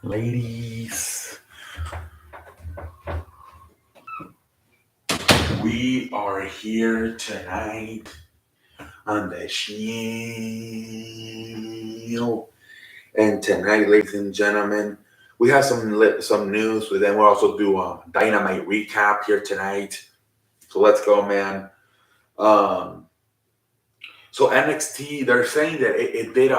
Ladies, we are here tonight on the Shield. And tonight, ladies and gentlemen, we have some news, but then we'll also do a Dynamite recap here tonight. So let's go, man. Um, so NXT, they're saying that it did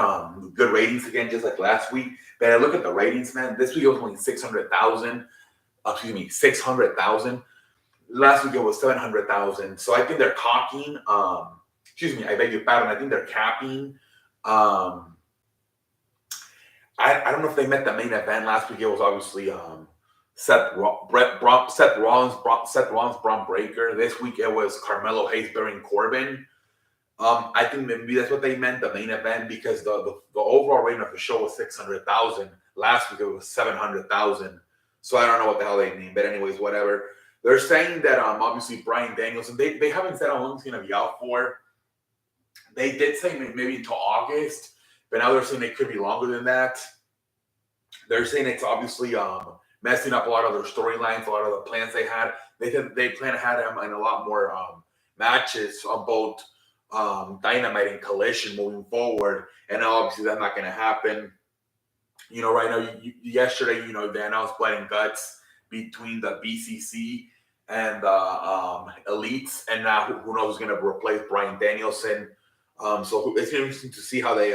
good ratings again, just like last week. But I look at the ratings, man. This week it was only 600,000. Excuse me, 600,000. Last week it was 700,000. So I think they're capping. Excuse me, I beg your pardon. I think they're capping. I don't know if they met the main event last week. It was obviously Seth Rollins, Braun Breaker. This week it was Carmelo Hayes, Baron Corbin. I think maybe that's what they meant, the main event, because the overall rating of the show was 600,000. Last week it was 700,000. So I don't know what the hell they mean, but anyways, whatever. They're saying that obviously Bryan Danielson, they haven't said how long he's going to be out for. They did say maybe until August, but now they're saying it could be longer than that. They're saying it's obviously messing up a lot of their storylines, a lot of the plans they had. They plan to have him in a lot more matches on both Dynamite and Collision moving forward, and obviously that's not going to happen. You know, right now, yesterday, you know, they announced Blood and Guts between the BCC and the Elites, and now who knows who's going to replace Bryan Danielson. So it's interesting to see how they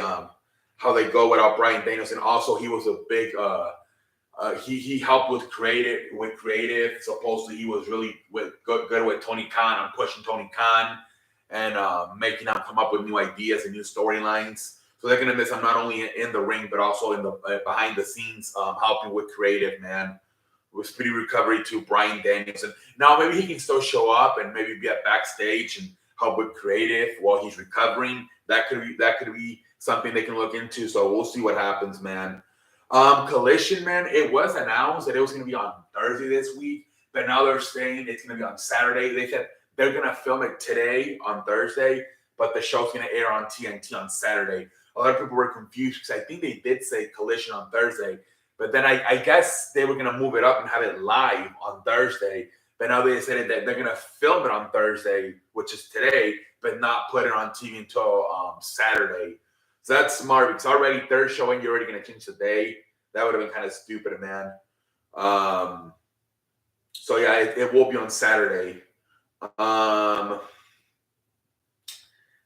go without Bryan Danielson. Also, he was a big he helped with creative. Supposedly, he was really good with Tony Khan on pushing Tony Khan and making him come up with new ideas and new storylines. So they're gonna miss him not only in the ring but also in the behind the scenes, helping with creative. Man, with speedy recovery to Bryan Danielson. Now maybe he can still show up and maybe be at backstage and help with creative while he's recovering. That could be something they can look into. So we'll see what happens, man. Collision, man, it was announced that it was going to be on Thursday this week, but now they're saying it's going to be on Saturday. They said they're going to film it today on Thursday, but the show's going to air on TNT on Saturday. A lot of people were confused because I think they did say Collision on Thursday, but then I guess they were going to move it up and have it live on Thursday. But now they said that they're going to film it on Thursday, which is today, but not put it on TV until Saturday. So that's smart because already third showing, you're already going to change the day. That would have been kind of stupid, man. So yeah, it will be on Saturday.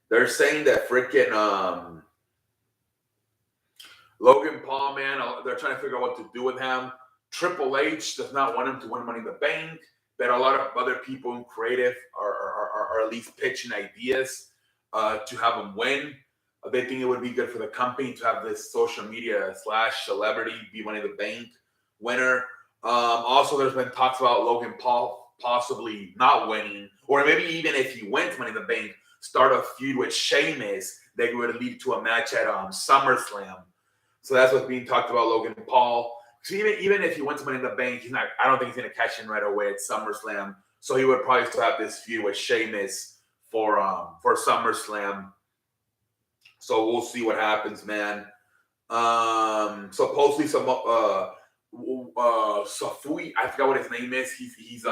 They're saying that freaking Logan Paul, man, they're trying to figure out what to do with him. Triple H does not want him to win Money in the Bank, but a lot of other people in creative are at least pitching ideas to have him win. They think it would be good for the company to have this social media / celebrity be Money in the Bank winner. Also, there's been talks about Logan Paul possibly not winning, or maybe even if he wins Money in the Bank, start a feud with Sheamus that would lead to a match at SummerSlam. So that's what's being talked about, Logan Paul. So even if he wins Money in the Bank, he's not. I don't think he's going to cash in right away at SummerSlam. So he would probably still have this feud with Sheamus for SummerSlam. So we'll see what happens, man. Supposedly some Safui, I forgot what his name is. He's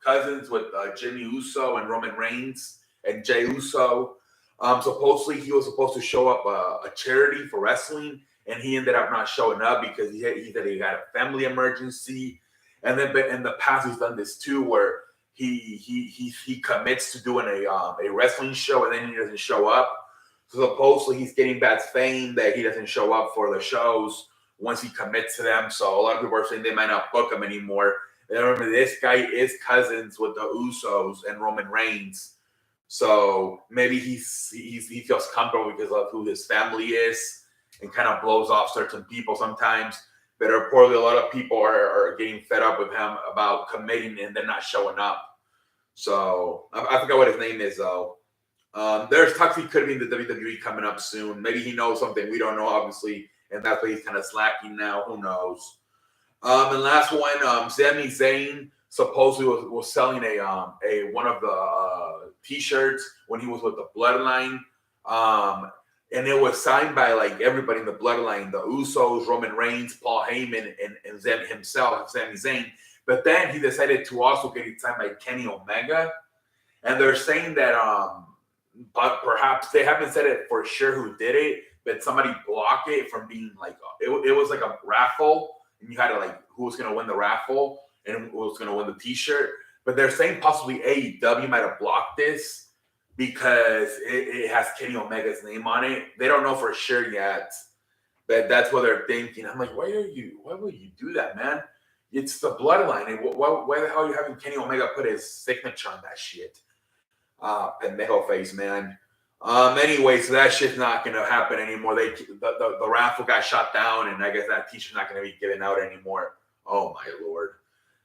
cousins with Jimmy Uso and Roman Reigns and Jey Uso. Supposedly he was supposed to show up a charity for wrestling, and he ended up not showing up because he said he had a family emergency. And then, but in the past, he's done this too, where he commits to doing a wrestling show and then he doesn't show up. So supposedly he's getting bad fame that he doesn't show up for the shows once he commits to them. So a lot of people are saying they might not book him anymore. And remember, this guy is cousins with the Usos and Roman Reigns. So maybe he feels comfortable because of who his family is and kind of blows off certain people sometimes. But reportedly, a lot of people are getting fed up with him about committing and then not showing up. So I forgot what his name is, though. There's talks he could be in the WWE coming up soon. Maybe he knows something we don't know, obviously, and that's why he's kind of slacking now. Who knows? And last one, Sami Zayn supposedly was selling a one of the T-shirts when he was with the Bloodline. and it was signed by like everybody in the bloodline, the Usos, Roman Reigns, Paul Heyman, and Zayn himself, Sami Zayn. But then he decided to also get it signed by Kenny Omega, and they're saying that but perhaps they haven't said it for sure who did it, but somebody blocked it from being like it was like a raffle, and you had to like who was going to win the raffle and who was going to win the T-shirt. But they're saying possibly AEW might have blocked this because it has Kenny Omega's name on it. They don't know for sure yet, but that's what they're thinking. I'm like, why would you do that, man? It's the bloodline. And why the hell are you having Kenny Omega put his signature on that shit? Pendejo face, man. Anyway, so that shit's not gonna happen anymore. The raffle got shot down, and I guess that T-shirt's not gonna be given out anymore. Oh my lord.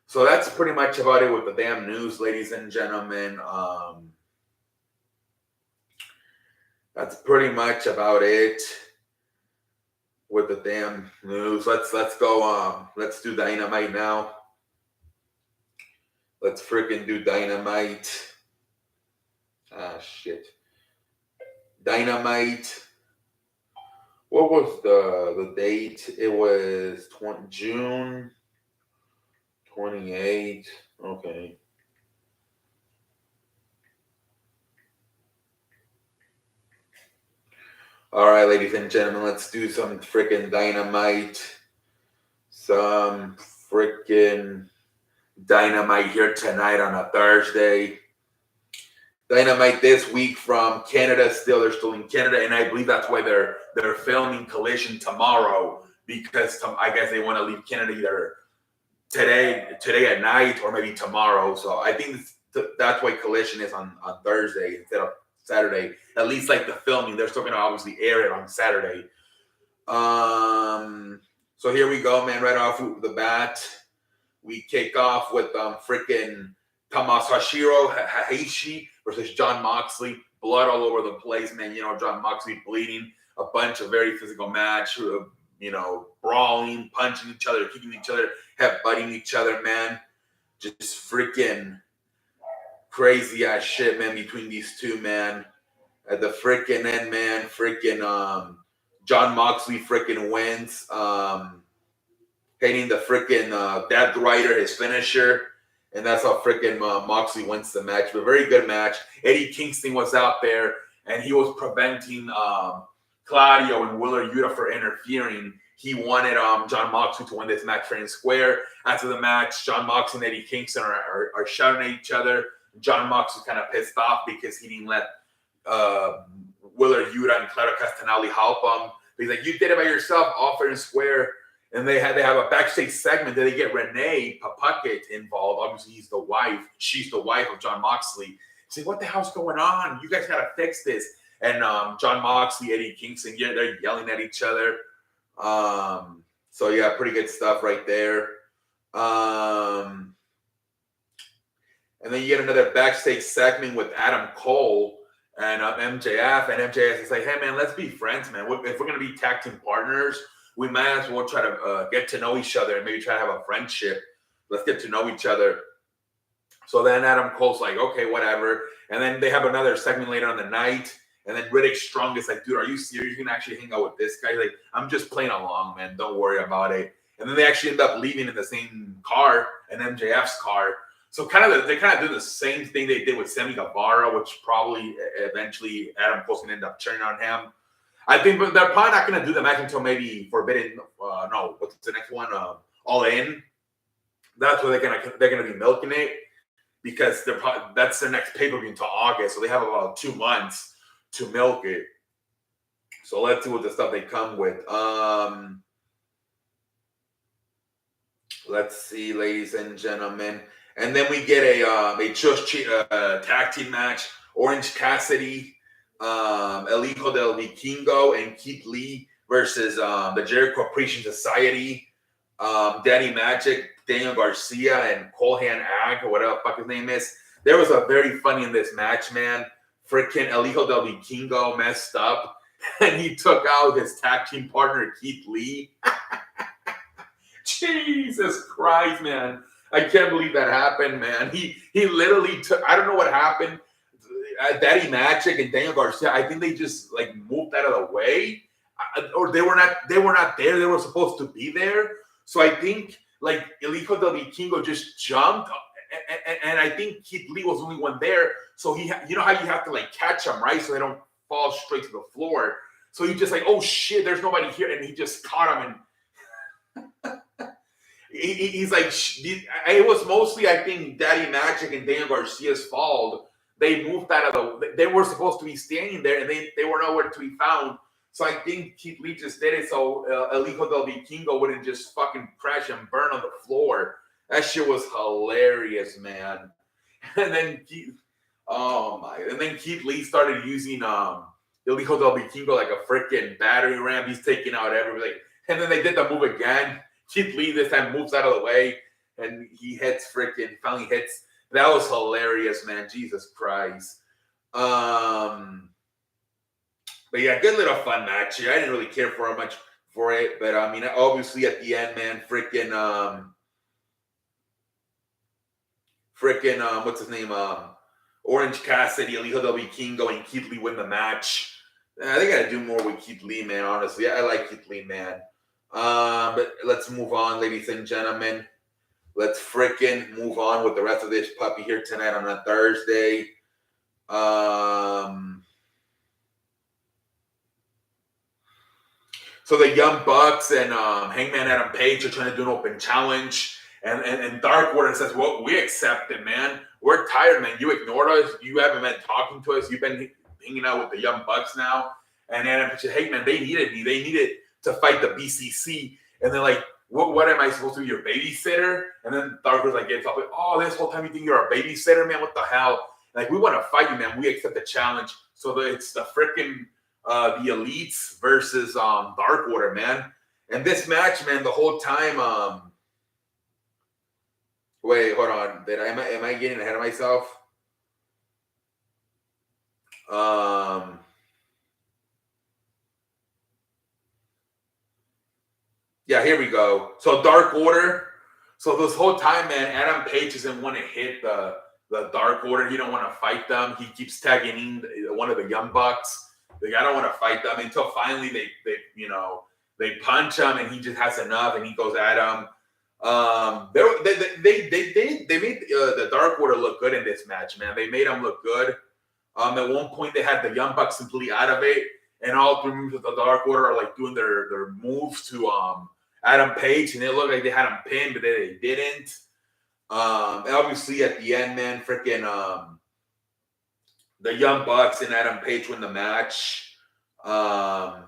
So that's pretty much about it with the damn news, ladies and gentlemen. That's pretty much about it with the damn news. Let's go. Let's do Dynamite now. Let's freaking do Dynamite. Ah, shit. Dynamite. What was the date? It was June 28th. Okay. All right, ladies and gentlemen, let's do some freaking Dynamite. Some freaking Dynamite here tonight on a Thursday. Dynamite this week from Canada. They're still in Canada, and I believe that's why they're filming Collision tomorrow, because I guess they want to leave Canada either today at night or maybe tomorrow. So I think that's why Collision is on Thursday instead of Saturday. At least like the filming, they're still going to obviously air it on Saturday. So here we go, man. Right off the bat, we kick off with freaking Tomohiro Heihachi versus Jon Moxley. Blood all over the place, man. You know, Jon Moxley bleeding. A bunch of very physical match. You know, brawling, punching each other, kicking each other, headbutting each other, man. Just freaking crazy ass shit, man, between these two, man. At the freaking end, man, freaking Jon Moxley freaking wins. Hitting the freaking Death Rider, his finisher. And that's how freaking Moxley wins the match. But a very good match. Eddie Kingston was out there, and he was preventing Claudio and Wheeler Yuta for interfering. He wanted Jon Moxley to win this match fair and square. After the match, Jon Moxley and Eddie Kingston are shouting at each other. Jon Moxley kind of pissed off because he didn't let Wheeler Yuta and Claudio Castagnoli help him. He's like, you did it by yourself, all fair and square. And they have a backstage segment that they get Renee Paquette involved. Obviously, she's the wife of Jon Moxley. He's like, what the hell's going on? You guys got to fix this. And Jon Moxley, Eddie Kingston, they're yelling at each other. So, yeah, pretty good stuff right there. And then you get another backstage segment with Adam Cole and MJF. And MJF is like, hey, man, let's be friends, man. If we're going to be tag team partners, we might as well try to get to know each other and maybe try to have a friendship. Let's get to know each other. So then Adam Cole's like, okay, whatever. And then they have another segment later on the night. And then Riddick Strong is like, dude, are you serious? You're going to actually hang out with this guy? He's like, I'm just playing along, man. Don't worry about it. And then they actually end up leaving in the same car, an MJF's car. So they kind of do the same thing they did with Sammy Guevara, which probably eventually Adam Cole's going to end up turning on him. I think, but they're probably not going to do the match until maybe Forbidden. No, what's the next one? All In. That's where they're gonna be milking it, because that's their next pay per view until August, so they have about 2 months to milk it. So let's see what the stuff they come with. Let's see, ladies and gentlemen, and then we get a tag team match. Orange Cassidy, El Hijo del Vikingo, and Keith Lee versus the Jericho Appreciation Society, Danny Magic, Daniel Garcia, and Colhan Ag, or whatever the fuck his name is. There was a very funny in this match, man. Freaking El Hijo del Vikingo messed up, and he took out his tag team partner, Keith Lee. Jesus Christ, man. I can't believe that happened, man. He literally took, I don't know what happened. Daddy Magic and Daniel Garcia, I think they just like moved out of the way, or they were not there. They were supposed to be there. So I think like El Hijo del Vikingo just jumped, and I think Keith Lee was the only one there. So you know how you have to like catch them, right? So they don't fall straight to the floor. So he just like, oh shit, there's nobody here, and he just caught him, and he's like, it was mostly I think Daddy Magic and Daniel Garcia's fault. They moved out of they were supposed to be standing there, and they were nowhere to be found. So I think Keith Lee just did it so El Hijo del Vikingo wouldn't just fucking crash and burn on the floor. That shit was hilarious, man. And then Keith Lee started using El Hijo del Vikingo like a freaking battery ram. He's taking out everybody. And then they did the move again. Keith Lee this time moves out of the way, and he finally hits. That was hilarious, man. Jesus Christ. But yeah, good little fun match here. I didn't really care for much for it, but I mean, obviously at the end, man, what's his name? Orange Cassidy, El Hijo del Vikingo, and Keith Lee win the match. They got to do more with Keith Lee, man. Honestly, I like Keith Lee, man. But let's move on, ladies and gentlemen. Let's move on with the rest of this puppy here tonight on a Thursday. So the Young Bucks and Hangman Adam Page are trying to do an open challenge. And Dark Order says, well, we accept it, man. We're tired, man. You ignored us. You haven't been talking to us. You've been hanging out with the Young Bucks now. And Adam Page said, hey, man, they needed me. They needed to fight the BCC. And they're like, what am I supposed to be, your babysitter? And then Dark Order's like, gets up, like, oh, this whole time you think you're a babysitter, man? What the hell? Like, we want to fight you, man. We accept the challenge. So it's the freaking the Elites versus Dark Order, man. And this match, man, the whole time. Wait, hold on. Am I getting ahead of myself? Yeah, here we go. So Dark Order. So this whole time, man, Adam Page doesn't want to hit the Dark Order. He don't want to fight them. He keeps tagging in one of the Young Bucks. Like, I don't want to fight them until finally they punch him, and he just has enough, and he goes at him. They made the Dark Order look good in this match, man. They made them look good. At one point, they had the Young Bucks completely out of it, and all three members of the Dark Order are like doing their moves to Adam Page, and it looked like they had him pinned, but they didn't. And obviously, at the end, man, the Young Bucks and Adam Page win the match. Adam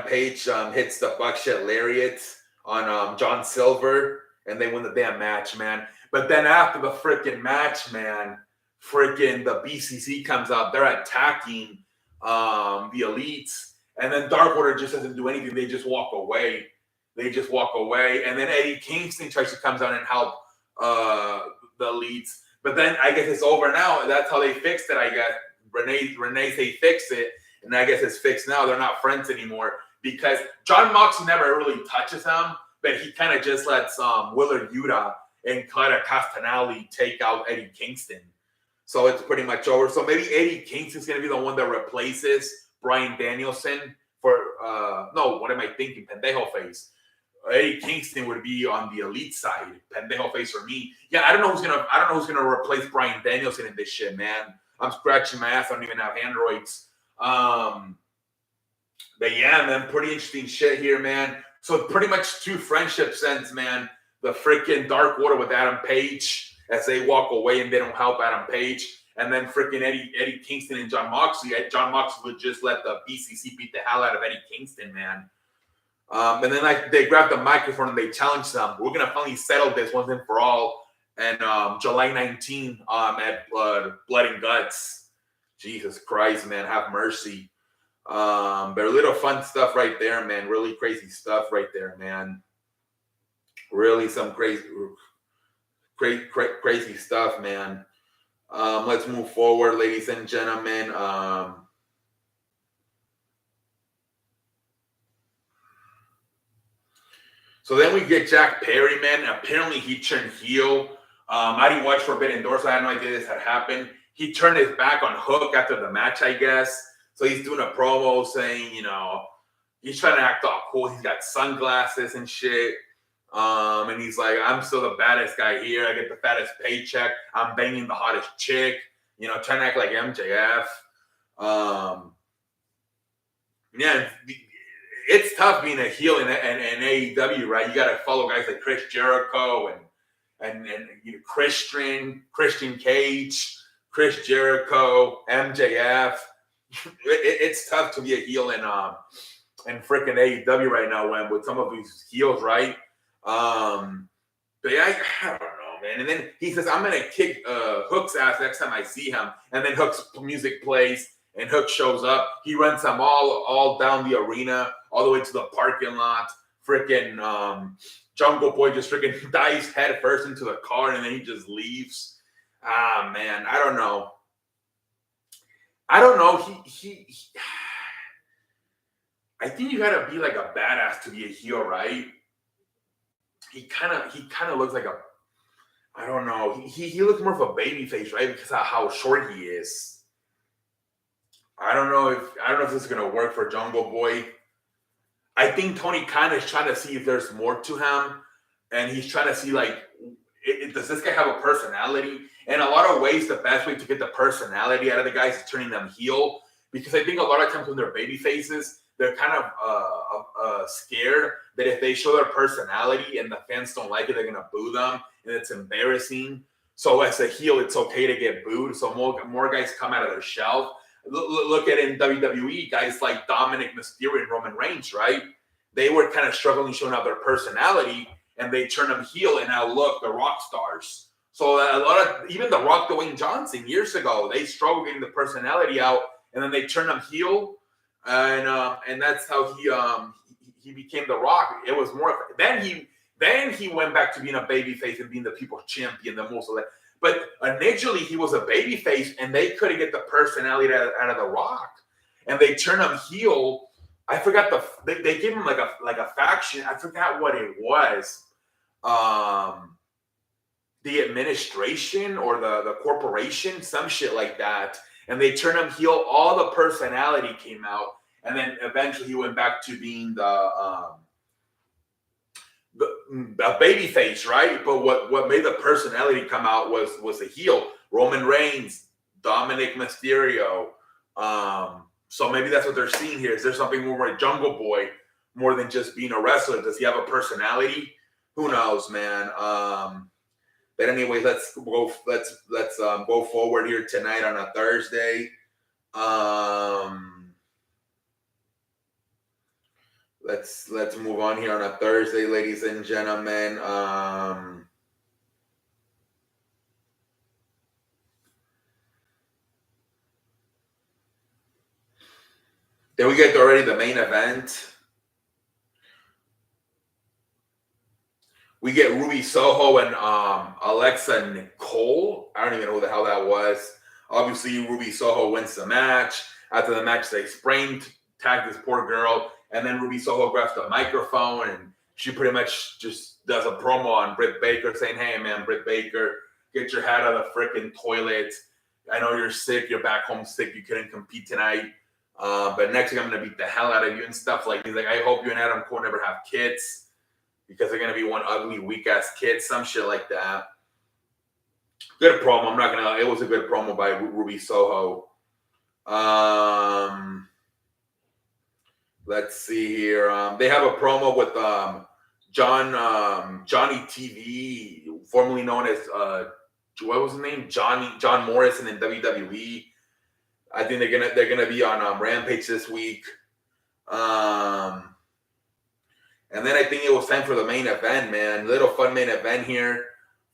Page hits the buckshot lariat on John Silver, and they win the damn match, man. But then after the freaking match, man, the BCC comes out. They're attacking the Elites, and then Dark Order just doesn't do anything. They just walk away. And then Eddie Kingston tries to come out and help the Elites. But then I guess it's over now. That's how they fixed it, I guess. Renee say fix it, and I guess it's fixed now. They're not friends anymore because John Moxley never really touches him, but he kind of just lets Willard Yuta and Clara Castanelli take out Eddie Kingston. So it's pretty much over. So maybe Eddie Kingston's going to be the one that replaces Bryan Danielson for no, what am I thinking? Pendejo face. Eddie Kingston would be on the Elite side. Pendejo face for me. Yeah, I don't know who's gonna replace Bryan Danielson in this shit, man. I'm scratching my ass. I don't even have androids. But yeah, man, pretty interesting shit here, man. So pretty much two friendship ends, man. The freaking Dark Order with Adam Page as they walk away and they don't help Adam Page. And then freaking Eddie Kingston and John Moxley. John Moxley would just let the BCC beat the hell out of Eddie Kingston, man. And then they grab the microphone and they challenge them. We're going to finally settle this once and for all. And July 19 at Blood and Guts. Jesus Christ, man. Have mercy. But a little fun stuff right there, man. Really crazy stuff right there, man. Really some crazy stuff, man. Let's move forward, ladies and gentlemen. So then we get Jack Perry, man. Apparently he turned heel I didn't watch Forbidden Door, so I had no idea this had happened. He turned his back on Hook after the match, I guess. So he's doing a promo saying, he's trying to act all cool. He's got sunglasses and shit. And he's like, I'm still the baddest guy here. I get the fattest paycheck. I'm banging the hottest chick. Trying to act like MJF. Yeah, it's tough being a heel in AEW, right? You got to follow guys like Chris Jericho and Christian Cage, Chris Jericho, MJF. It's tough to be a heel in freaking AEW right now with some of these heels, right? But yeah, I don't know, man. And then he says, I'm gonna kick Hook's ass next time I see him. And then Hook's music plays and Hook shows up. He runs them all down the arena, all the way to the parking lot. Freaking Jungle Boy just freaking dives head first into the car, and then he just leaves. Ah, man, I don't know. He I think you gotta be like a badass to be a heel, right? He kind of looks like I don't know. He looks more of a baby face, right? Because of how short he is. I don't know if this is gonna work for Jungle Boy. I think Tony Khan is trying to see if there's more to him, and he's trying to see does this guy have a personality? In a lot of ways, the best way to get the personality out of the guys is turning them heel, because I think a lot of times when they're baby faces, they're kind of scared that if they show their personality and the fans don't like it, they're gonna boo them, and it's embarrassing. So as a heel, it's okay to get booed. So more guys come out of their shell. Look at in WWE, guys like Dominic Mysterio and Roman Reigns, right? They were kind of struggling showing out their personality, and they turn them heel, and now look, they're rock stars. So a lot of, even The Rock, Dwayne Johnson, years ago, they struggled getting the personality out, and then they turn them heel, and that's how he became The Rock. It was more. Then he went back to being a babyface and being the people's champion, the most of that. But initially, he was a babyface, and they couldn't get the personality out of The Rock, and they turned him heel. I forgot they gave him like a faction. I forgot what it was. The administration or the corporation, some shit like that. And they turned him heel. All the personality came out, and then eventually he went back to being a baby face, right? But what made the personality come out was a heel. Roman Reigns, Dominic Mysterio. So maybe that's what they're seeing here. Is there something more like Jungle Boy, more than just being a wrestler? Does he have a personality? Who knows, man? But anyway, let's go forward here tonight on a Thursday. Let's move on here on a Thursday, ladies and gentlemen. Then we get already the main event. We get Ruby Soho and Alexa Nicole. I don't even know who the hell that was. Obviously, Ruby Soho wins the match. After the match, they tag this poor girl. And then Ruby Soho grabs the microphone, and she pretty much just does a promo on Britt Baker saying, hey, man, Britt Baker, get your head out of the freaking toilet. I know you're sick. You're back home sick. You couldn't compete tonight. But next week, I'm going to beat the hell out of you and stuff like that. Like, I hope you and Adam Cole never have kids, because they're going to be one ugly, weak-ass kid, some shit like that. Good promo. I'm not going to – it was a good promo by Ruby Soho. Let's see here. They have a promo with Johnny TV, formerly known as what was his name? John Morrison in WWE. I think they're gonna be on Rampage this week. And then I think it was time for the main event, man. Little fun main event here.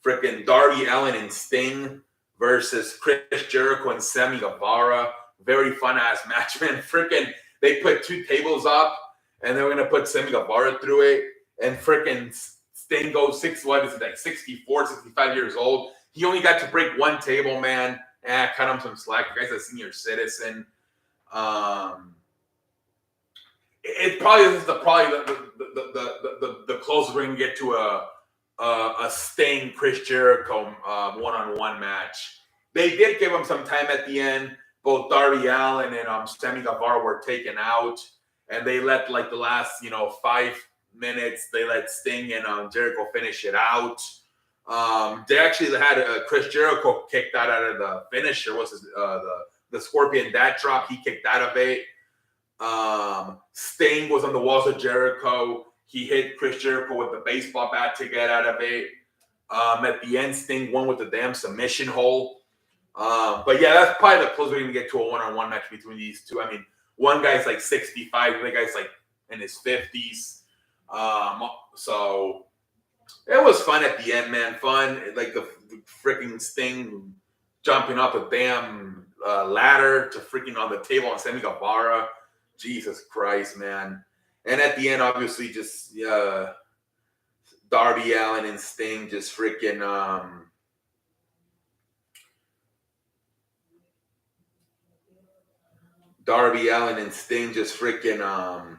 Freaking Darby Allin and Sting versus Chris Jericho and Sammy Guevara. Very fun ass match, man. Freaking, they put two tables up, and they're gonna put Sammy Guevara through it. And freaking Sting goes 64, 65 years old. He only got to break one table, man. Cut him some slack. The guy's a senior citizen. It probably is the closest we're gonna get to a Sting Chris Jericho one-on-one match. They did give him some time at the end. Both Darby Allin and Sammy Guevara were taken out, and they let like the last 5 minutes. They let Sting and Jericho finish it out. They actually had Chris Jericho kicked out of the finisher. What's his the Scorpion Death Drop? He kicked out of it. Sting was on the walls of Jericho. He hit Chris Jericho with the baseball bat to get out of it. At the end, Sting won with the damn submission hold. But yeah, that's probably the closest we're going to get to a one-on-one match between these two. I mean, one guy's like 65, the other guy's like in his 50s. So it was fun at the end, man. Fun. Like the freaking Sting jumping up a damn ladder to freaking on the table on Sammy Guevara. Jesus Christ, man. And at the end, obviously, just Darby Allin and Sting just freaking Darby Allin and Sting just freaking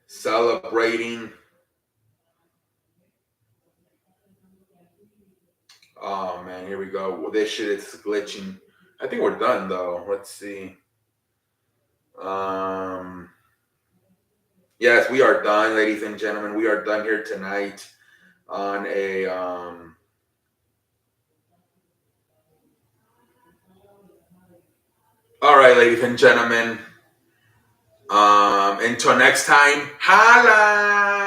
celebrating. Oh man, here we go. Well, this shit is glitching. I think we're done though. Let's see. Yes, we are done, ladies and gentlemen. We are done here tonight on a all right, ladies and gentlemen. Until next time, holla.